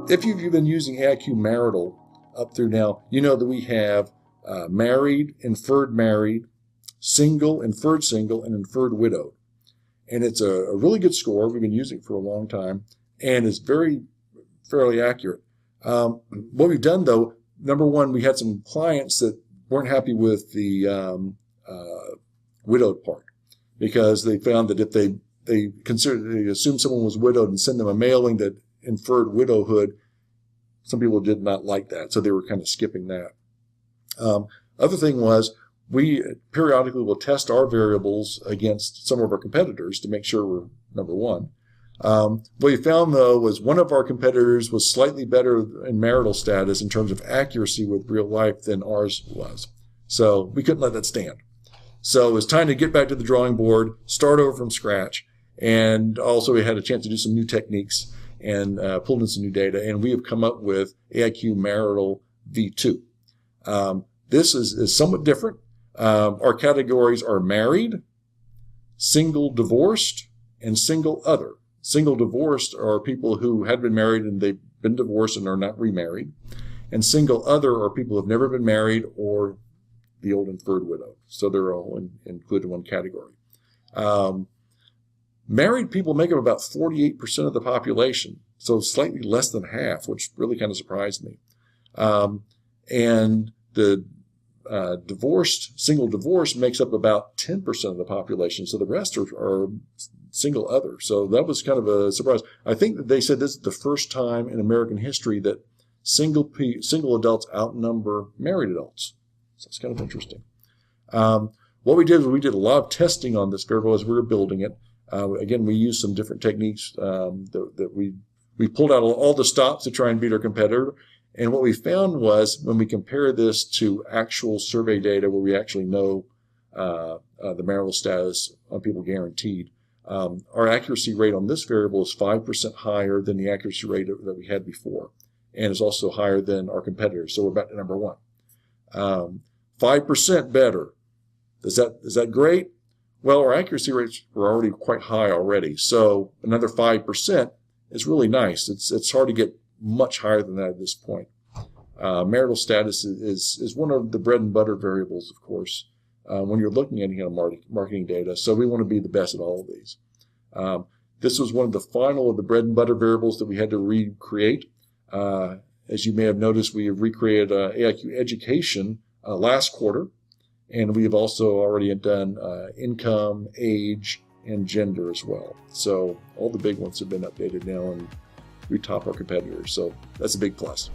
if you've been using AIQ Marital up through now, you know that we have married, inferred married, single, inferred single, and inferred widowed. And it's a really good score. We've been using it for a long time, and it's fairly accurate. What we've done, though, number one, we had some clients that weren't happy with the widowed part, because they found that if they assumed someone was widowed and send them a mailing that inferred widowhood, some people did not like that, so they were kind of skipping that. Other thing was, we periodically will test our variables against some of our competitors to make sure we're number one. What we found, though, was one of our competitors was slightly better in marital status in terms of accuracy with real life than ours was. So we couldn't let that stand. So it was time to get back to the drawing board, start over from scratch. And also we had a chance to do some new techniques and pulled in some new data. And we have come up with AIQ Marital V2. This is somewhat different. Our categories are married, single divorced, and single other. Single divorced are people who had been married and they've been divorced and are not remarried. And single other are people who have never been married or the old inferred widow. So they're all included in one category. Married people make up about 48% of the population, so slightly less than half, which really kind of surprised me. And the single divorced makes up about 10% of the population, so the rest are single other. So that was kind of a surprise. I think that they said this is the first time in American history that single adults outnumber married adults. So it's kind of interesting. What we did was we did a lot of testing on this variable as we were building it. Again, we used some different techniques that we pulled out all the stops to try and beat our competitor. And what we found was when we compare this to actual survey data where we actually know the marital status on people guaranteed, our accuracy rate on this variable is 5% higher than the accuracy rate that we had before. And it's also higher than our competitors. So we're back to number one. 5% better. Is that great? Well, our accuracy rates were already quite high already. So another 5% is really nice. It's hard to get much higher than that at this point. Marital status is one of the bread and butter variables, of course, when you're looking at marketing data. So we want to be the best at all of these. This was one of the final of the bread and butter variables that we had to recreate. As you may have noticed, we have recreated AIQ Education last quarter, and we have also already done income, age, and gender as well. So all the big ones have been updated now, and we top our competitors. So that's a big plus.